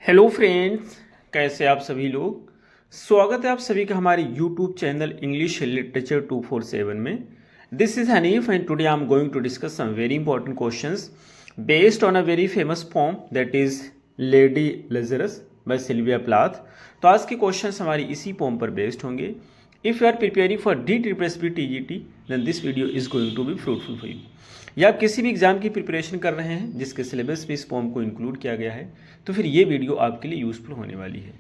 Hello friends, कैसे आप सभी लोग। स्वागत है आप सभी का हमारे यूट्यूब चैनल इंग्लिश लिटरेचर 247 में। This is Hanif and today I am going to discuss some very important questions based on a very famous poem that is Lady Lazarus by Sylvia Plath. तो आज के क्वेश्चंस हमारी इसी pome पर based होंगे। If you are preparing for DSSB TGT then this video is going to be fruitful for you. या आप किसी भी एग्जाम की प्रिपरेशन कर रहे हैं जिसके सिलेबस में इस पोम को इंक्लूड किया गया है, तो फिर ये वीडियो आपके लिए यूज़फुल होने वाली है।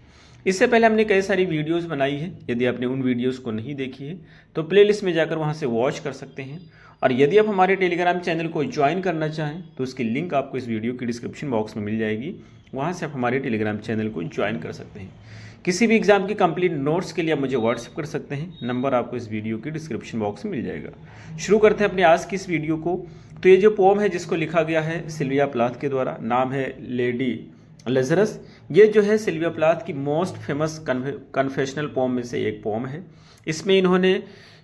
इससे पहले हमने कई सारी वीडियोस बनाई है। यदि आपने उन वीडियोस को नहीं देखी है तो प्लेलिस्ट में जाकर वहां से वॉच कर सकते हैं। और यदि आप हमारे टेलीग्राम चैनल को ज्वाइन करना चाहें तो उसकी लिंक आपको इस वीडियो की डिस्क्रिप्शन बॉक्स में मिल जाएगी। वहाँ से आप हमारे टेलीग्राम चैनल को ज्वाइन कर सकते हैं। किसी भी एग्जाम की कंप्लीट नोट्स के लिए आप मुझे व्हाट्सएप कर सकते हैं। नंबर आपको इस वीडियो की डिस्क्रिप्शन बॉक्स में मिल जाएगा। शुरू करते हैं अपने आज की इस वीडियो को। तो ये जो पोम है जिसको लिखा गया है सिल्विया प्लाथ के द्वारा, नाम है लेडी लैज़रस। ये जो है सिल्विया प्लाथ की मोस्ट फेमस कन्फेशनल पोम में से एक पोम है। इसमें इन्होंने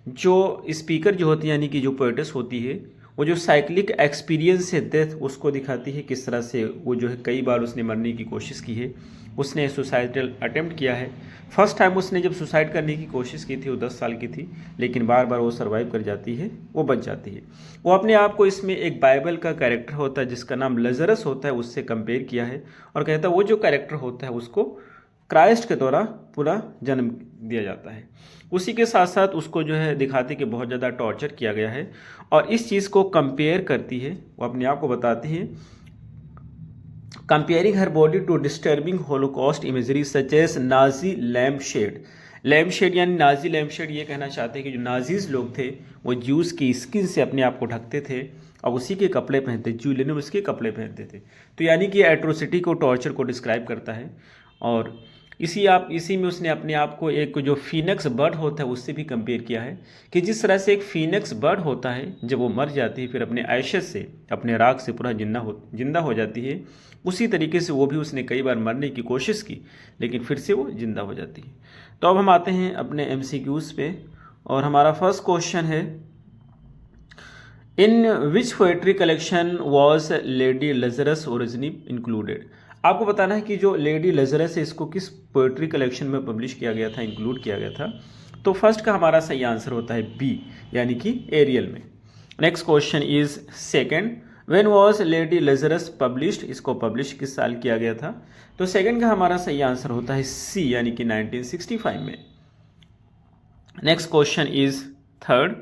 जो स्पीकर जो होती है यानी कि जो पोएटेस होती है, वो जो साइक्लिक एक्सपीरियंस है डेथ उसको दिखाती है। किस तरह से वो जो है कई बार उसने मरने की कोशिश की है, उसने सुसाइडल अटेम्प्ट किया है। फर्स्ट टाइम उसने जब सुसाइड करने की कोशिश की थी वो 10 साल की थी, लेकिन बार बार वो सर्वाइव कर जाती है, वो बच जाती है। वो अपने आप को इसमें एक बाइबल का कैरेक्टर होता है जिसका नाम लैज़रस होता है उससे कंपेयर किया है, और कहता है वो जो कैरेक्टर होता है उसको क्राइस्ट के द्वारा पूरा जन्म दिया जाता है। उसी के साथ साथ उसको जो है दिखाती कि बहुत ज़्यादा टॉर्चर किया गया है, और इस चीज़ को कंपेयर करती है। वो अपने आप को बताती है comparing her body to disturbing Holocaust imagery such as Nazi lampshade. Lampshade यानी नाजी लैम्प शेड, ये कहना चाहते हैं कि जो नाजीज लोग थे वो ज्यूज़ की स्किन से अपने आप को ढकते थे और उसी के कपड़े पहनते, जूलियन उसके कपड़े पहनते थे। तो यानी कि एट्रोसिटी को, टॉर्चर को डिस्क्राइब करता है। और इसी में उसने अपने आप को एक जो फीनिक्स बर्ड होता है उससे भी कंपेयर किया है कि जिस तरह से एक फीनिक्स बर्ड होता है जब वो मर जाती है फिर अपने ऐशेस से, अपने राख से पूरा जिंदा हो जाती है, उसी तरीके से वो भी उसने कई बार मरने की कोशिश की लेकिन फिर से वो जिंदा हो जाती है। तो अब हम आते हैं अपने MCQs पे, और हमारा फर्स्ट क्वेश्चन है in which poetry collection was Lady Lazarus originally included. आपको बताना है कि जो लेडी लैज़रस है इसको किस पोएट्री कलेक्शन में पब्लिश किया गया था, इंक्लूड किया गया था। तो फर्स्ट का हमारा सही आंसर होता है बी, यानी कि एरियल में। Next question is second, when was Lady Lazarus published, इसको पब्लिश किस साल किया गया था। तो सेकंड का हमारा सही आंसर होता है सी, यानी कि 1965 में। Next question is third,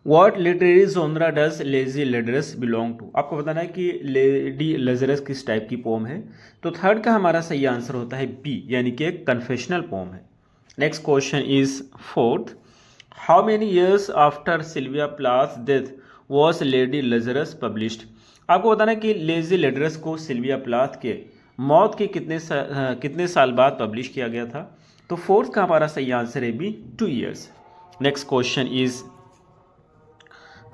what literary genre does Lady Lazarus belong to. आपको बताना है कि लेडी लैज़रस किस टाइप की पोम है। तो थर्ड का हमारा सही आंसर होता है बी, यानी कि एक कन्फेशनल पोम है। Next question is fourth, how many years after Sylvia Plath death was Lady Lazarus published. आपको बताना है कि लेडी लैज़रस को सिल्विया प्लाथ के मौत के कितने साल बाद पब्लिश किया गया था। तो फोर्थ का हमारा सही आंसर है B, 2 years. Next question is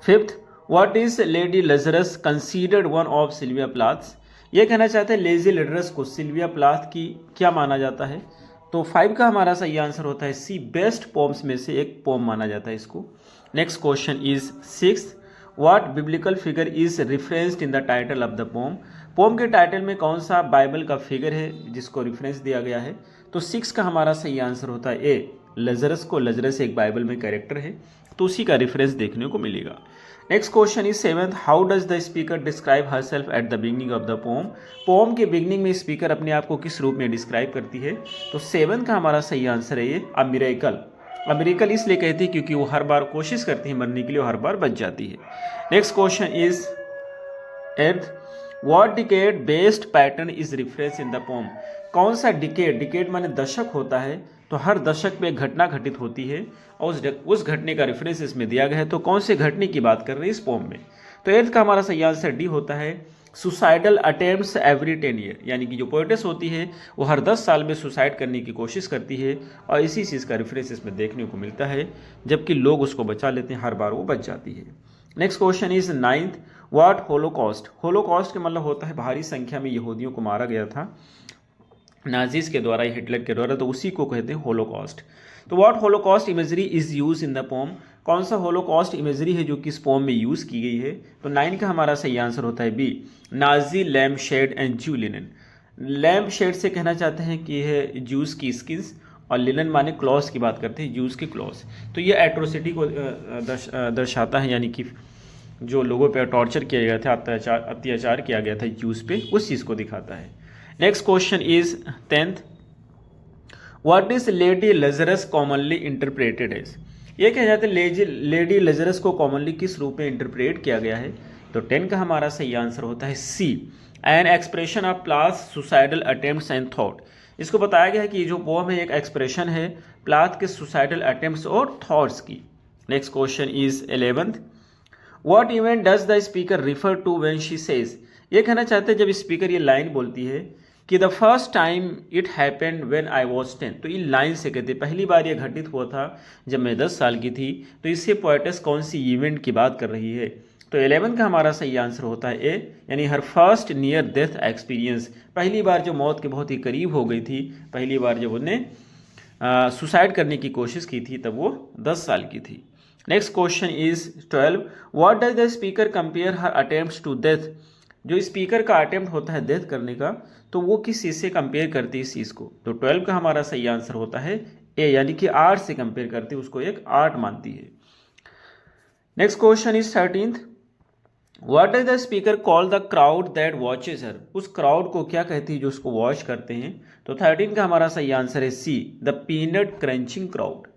fifth, what is Lady Lazarus considered one of Sylvia Plath. ये कहना चाहते हैं लेडी लैज़रस को सिल्विया प्लाथ की क्या माना जाता है। तो 5 का हमारा सही आंसर होता है सी, बेस्ट पोम्स में से एक पोम माना जाता है इसको। Next question is sixth, what biblical figure is referenced in the title of the poem. Poem के टाइटल में कौन सा बाइबल का फिगर है जिसको रेफरेंस दिया गया है। तो 6 का हमारा सही आंसर होता है ए, लैज़रस को, लैज़रस एक बाइबल में कैरेक्टर है तो उसी का रेफरेंस देखने को मिलेगा। Next question is seventh, how does the speaker describe herself at the beginning of the poem. Poem के बिगनिंग में स्पीकर अपने आप को किस रूप में डिस्क्राइब करती है। तो 7 का हमारा सही आंसर है ये, अ मिरेकल। अ मिरेकल इसलिए कहती है क्योंकि वो हर बार कोशिश करती है मरने के लिए और हर बार बच जाती है। Next question is 8th, what decade based pattern is reference in the pome. कौन सा डिकेड माने दशक होता है, तो हर दशक में एक घटना घटित होती है और उस घटने का रेफरेंस इसमें दिया गया है। तो कौन से घटने की बात कर रहे हैं इस पोम में। तो 8th का हमारा सही आंसर डी होता है, सुसाइडल अटेम्प्ट्स एवरी 10 ईयर। यानी कि जो पोएटेस होती है वो हर 10 साल में सुसाइड करने की कोशिश करती है और इसी चीज़ का रेफरेंस इसमें देखने को मिलता है, जबकि लोग उसको बचा लेते हैं, हर बार वो बच जाती है। Next question is 9th, what Holocaust. Holocaust का मतलब होता है भारी संख्या में यहूदियों को मारा गया था। नाजीज के द्वारा, हिटलर के द्वारा, तो उसी को कहते हैं होलोकॉस्ट। तो what Holocaust imagery is use in the pome, कौन सा होलोकॉस्ट इमेजरी है जो कि इस पोम में यूज़ की गई है? तो 9 का हमारा सही आंसर होता है B, Nazi lampshade and Jew linen. Lampshade से कहना चाहते हैं कि यह जूस की स्किन्स, और लिनन माने क्लॉथ की बात करते हैं, जूस के क्लॉथ। तो ये एट्रोसिटी को दर्शाता है, यानी कि जो लोगों पे टॉर्चर किया गया था, अत्याचार किया गया था जूस पे, उस चीज़ को दिखाता है। Next question is 10th, what is Lady Lazarus commonly interpreted as. ये कहा जाता है लेडी लजरस को कॉमनली किस रूप में इंटरप्रेट किया गया है? तो 10 का हमारा सही आंसर होता है C, an expression of Plath suicidal attempts and thought. इसको बताया गया है कि ये जो पोम है एक एक्सप्रेशन है प्लाथ के सुसाइडल अटेम्प्ट्स और थॉट्स की। Next question is 11th, what event does the speaker refer to when she says. ये कहना चाहते हैं जब स्पीकर ये लाइन बोलती है कि the first time it happened when I was 10, तो ये लाइन से कहते पहली बार ये घटित हुआ था जब मैं 10 साल की थी। तो इससे पोएटेस कौन सी इवेंट की बात कर रही है? तो 11 का हमारा सही आंसर होता है ए, यानी हर फर्स्ट नियर डेथ एक्सपीरियंस, पहली बार जो मौत के बहुत ही करीब हो गई थी, पहली बार जब उन्हें सुसाइड करने की कोशिश की थी तब वो 10 साल की थी। Next question is 12, what does the speaker compare her attempts to death. जो स्पीकर का अटेम्प्ट होता है डेथ करने का, तो वो किस चीज़ से कंपेयर करती है इस चीज़ को? तो 12 का हमारा सही आंसर होता है ए, यानी कि आर्ट से कंपेयर करती है, उसको एक आर्ट मानती है। Next question is 13th, what does the speaker call the crowd that watches her. उस क्राउड को क्या कहती है जो उसको वॉच करते हैं? तो 13 का हमारा सही आंसर है C, the peanut crunching crowd.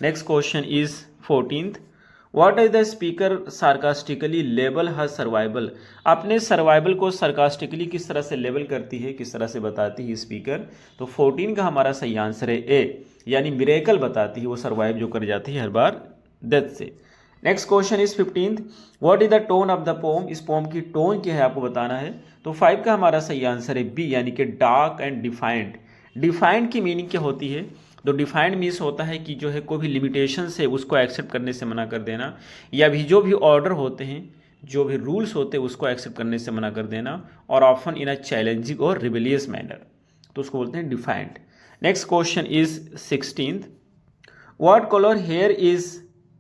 Next question is 14th, what is the speaker sarcastically label her survival. अपने सर्वाइवल को सार्कास्टिकली किस तरह से लेबल करती है, किस तरह से बताती है स्पीकर? तो 14 का हमारा सही आंसर है ए, यानी मिरेकल बताती है, वो सर्वाइव जो कर जाती है हर बार डेथ से। Next question is 15th, what is the tone of the pome. इस पोम की टोन क्या है आपको बताना है। तो 5 का हमारा सही आंसर है बी, यानी कि डार्क एंड डिफाइंड। डिफाइंड की मीनिंग क्या होती है? तो डिफाइंड मीन्स होता है कि जो है कोई भी लिमिटेशन है उसको एक्सेप्ट करने से मना कर देना, या भी जो भी ऑर्डर होते हैं, जो भी रूल्स होते हैं उसको एक्सेप्ट करने से मना कर देना, और ऑफन इन अ चैलेंजिंग और रिबेलियस मैनर, तो उसको बोलते हैं defiant. Next question is 16th, what colour hair is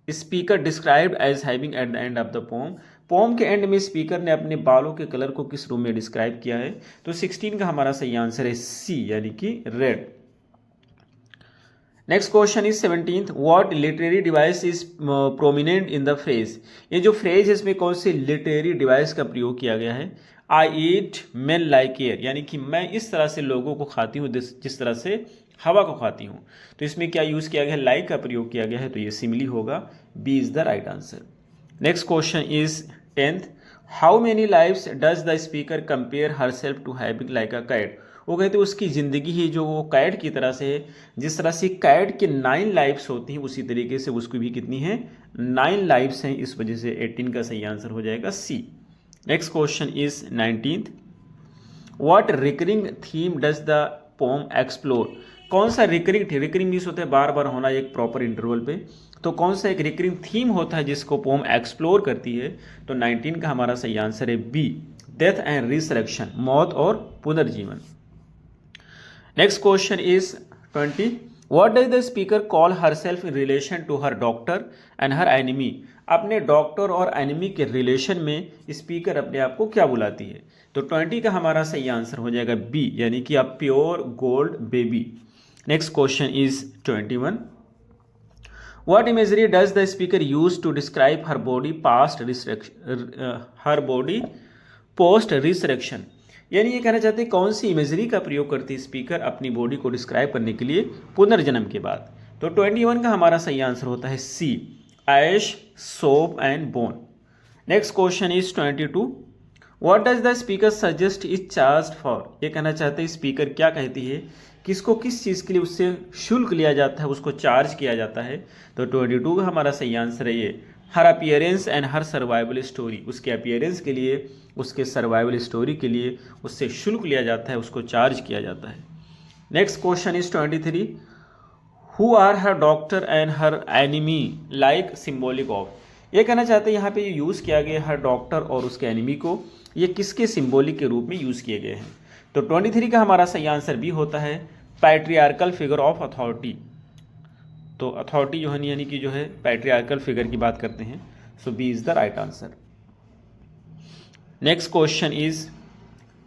speaker described as having at the end of the poem. Poem के एंड में स्पीकर ने अपने बालों के कलर को किस रूप में डिस्क्राइब किया है? तो 16 का हमारा सही आंसर है सी, यानी कि red. Next question is 17th, what literary device is prominent in the phrase. ये जो फ्रेज है इसमें कौन सी लिटरेरी डिवाइस का प्रयोग किया गया है? आई ईट मेन लाइक एयर, यानी कि मैं इस तरह से लोगों को खाती हूँ जिस तरह से हवा को खाती हूँ। तो इसमें क्या यूज़ किया गया है? लाइक का प्रयोग किया गया है, तो ये सिमिली होगा, B is the right answer. Next question is 10th, how many lifes does the speaker compare her self to having like a cat. वो कहते हैं उसकी ज़िंदगी ही जो वो कैट की तरह से है, जिस तरह से कैट के 9 लाइफ्स होती हैं उसी तरीके से उसकी भी कितनी है? 9 लाइफ्स हैं। इस वजह से 18 का सही आंसर हो जाएगा C. Next question is 19th, what recurring theme does the poem explore. कौन सा रिकरिंग मीन्स होता है बार बार होना एक प्रॉपर इंटरवल पे, तो कौन सा एक रिकरिंग थीम होता है जिसको पोम एक्सप्लोर करती है? तो 19 का हमारा सही आंसर है बी, डेथ एंड रिसरेक्शन, मौत और पुनर्जीवन। Next question is 20, what does the speaker call her self in relation to her doctor and her enemy. अपने डॉक्टर और एनिमी के रिलेशन में स्पीकर अपने आप को क्या बुलाती है? तो 20 का हमारा सही आंसर हो जाएगा बी, यानी कि a pure gold baby. Next question is 21, what imagery does the speaker use to describe her body post resurrection. यानी ये कहना चाहते हैं कौन सी इमेजरी का प्रयोग करती है स्पीकर अपनी बॉडी को डिस्क्राइब करने के लिए पुनर्जन्म के बाद? तो 21 का हमारा सही आंसर होता है C, ash soap and bone. Next question is 22, what does the speaker suggest is charge for. ये कहना चाहते हैं स्पीकर क्या कहती है किसको किस चीज़ के लिए उससे शुल्क लिया जाता है, उसको चार्ज किया जाता है? तो 22 का हमारा सही आंसर है ये, her appearance and her survival story. उसके अपीयरेंस के लिए, उसके सर्वाइवल स्टोरी के लिए उससे शुल्क लिया जाता है, उसको चार्ज किया जाता है। Next question is 23, who are her doctor and her enemy like symbolic of. ये कहना चाहते हैं यहाँ पे यूज़ किया गया हर डॉक्टर और उसके एनिमी को, ये किसके सिम्बॉलिक के रूप में यूज़ किए गए हैं? तो 23 का हमारा सही आंसर बी होता है पैट्रियार्कल फिगर ऑफ अथॉरिटी। तो अथॉरिटी जो है यानी कि जो है पैट्रियार्कल फिगर की बात करते हैं। So B is the right answer. Next question is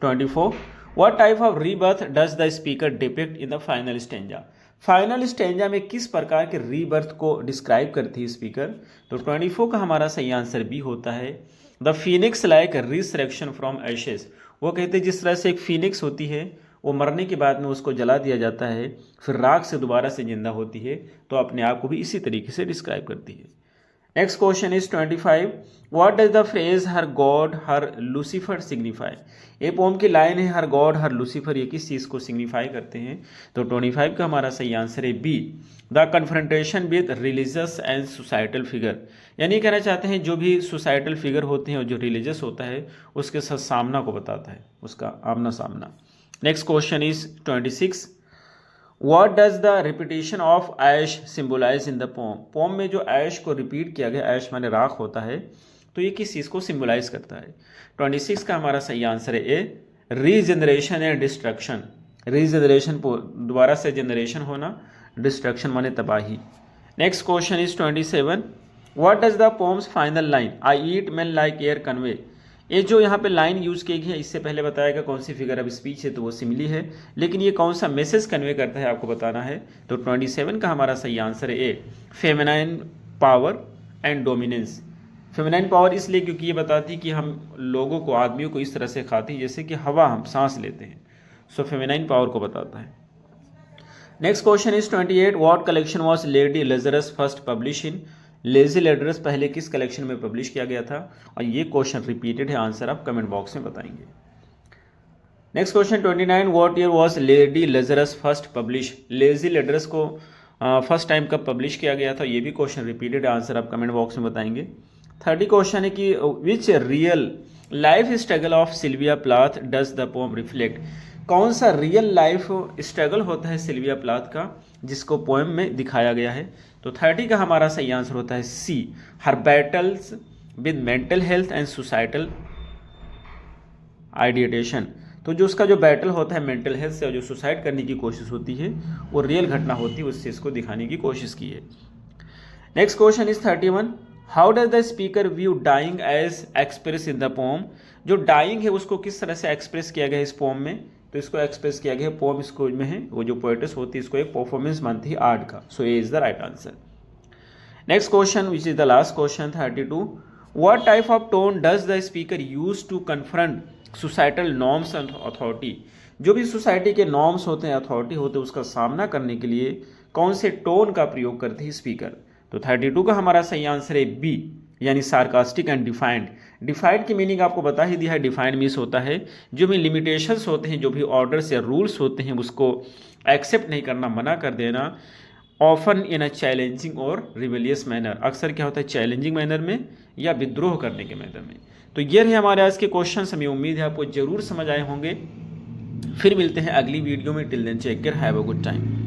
24, what type of rebirth does the speaker depict in the final stanza. Final stanza में किस प्रकार के रीबर्थ को डिस्क्राइब करती है स्पीकर। तो 24 का हमारा सही आंसर बी होता है the Phoenix like resurrection from ashes. वो कहते हैं जिस तरह से एक फीनिक्स होती है, वो मरने के बाद में उसको जला दिया जाता है, फिर राख से दोबारा से जिंदा होती है, तो अपने आप को भी इसी तरीके से डिस्क्राइब करती है। Next question is 25, what does the phrase her God her Lucifer signify. ये पोम की लाइन है हर गॉड हर लूसीफर, ये किस चीज़ को सिग्निफाई करते हैं। तो 25 का हमारा सही आंसर है be the confrontation with religious and societal figure. यानी कहना चाहते हैं जो भी सोसाइटल फिगर होते हैं और जो रिलीजियस होता है उसके साथ सामना को बताता है, उसका आमना सामना। Next question is 26, what does the repetition of ash symbolise in the poem. Poem में जो ऐश को रिपीट किया गया, ऐश माने राख होता है, तो ये किस चीज़ को सिम्बोलाइज करता है। 26 का हमारा सही आंसर है ए रीजनरेशन एंड डिस्ट्रक्शन। रीजनरेशन दोबारा से जनरेशन होना, डिस्ट्रक्शन माने तबाही। Next question is 27, what does the poems final line I eat main like air convey. ये जो यहाँ पे लाइन यूज की गई है, इससे पहले बताया गया कौन सी फिगर ऑफ स्पीच है, तो वो सिमिली है, लेकिन ये कौन सा मैसेज कन्वे करता है आपको बताना है। तो 27 का हमारा सही आंसर है A feminine power and dominance. Feminine power इसलिए क्योंकि ये बताती है कि हम लोगों को, आदमियों को इस तरह से खाते हैं जैसे कि हवा हम सांस लेते हैं। सो फेमिनाइन पावर को बताता है। Next question is 28, what collection was Lady Lazarus first publish in. Lady Lazarus पहले किस कलेक्शन में पब्लिश किया गया था, और ये क्वेश्चन रिपीटेड है, आंसर आप कमेंट बॉक्स में बताएंगे। Next question 29, what year was Lady Lazarus first publish. Lady Lazarus को फर्स्ट टाइम कब पब्लिश किया गया था, ये भी क्वेश्चन रिपीटेड है, आंसर आप कमेंट बॉक्स में बताएंगे। 30 क्वेश्चन है कि which real life struggle of Sylvia Plath does the poem reflect. कौन सा रियल लाइफ स्ट्रगल होता है सिल्विया प्लाथ का जिसको पोएम में दिखाया गया है। तो 30 का हमारा सही आंसर होता है C her battles with mental health and societal ideation. तो जो उसका जो बैटल होता है मेंटल हेल्थ से और जो सुसाइड करने की कोशिश होती है वो रियल घटना होती है, उस चीज़ को दिखाने की कोशिश की है। Next question is 31, how does the speaker view dying as express in the poem. जो डाइंग है उसको किस तरह से एक्सप्रेस किया गया है इस पोम में। तो इसको एक्सप्रेस किया गया है, पोम इसको में है, वो जो पोएटिस होती है इसको एक परफॉर्मेंस मानती है आर्ट का। So A is the right answer. Next question which is the last question 32, what type of tone does the speaker use to confront societal norms and authority. जो भी सोसाइटी के नॉर्म्स होते हैं, authority होते हैं, उसका सामना करने के लिए कौन से टोन का प्रयोग करते हैं स्पीकर। तो 32 का हमारा सही आंसर है बी यानी सार्कास्टिक एंड डिफाइंड। डिफाइंड की मीनिंग आपको बता ही दिया है, डिफाइंड मीन्स होता है जो भी लिमिटेशंस होते हैं, जो भी ऑर्डर्स या रूल्स होते हैं उसको एक्सेप्ट नहीं करना, मना कर देना। ऑफन इन अ चैलेंजिंग और रिबेलियस मैनर, अक्सर क्या होता है चैलेंजिंग मैनर में या विद्रोह करने के मैनर में। तो ये रहे हमारे आज के क्वेश्चन, हमें उम्मीद है आपको जरूर समझ आए होंगे। फिर मिलते हैं अगली वीडियो में, till then take care, have a good time.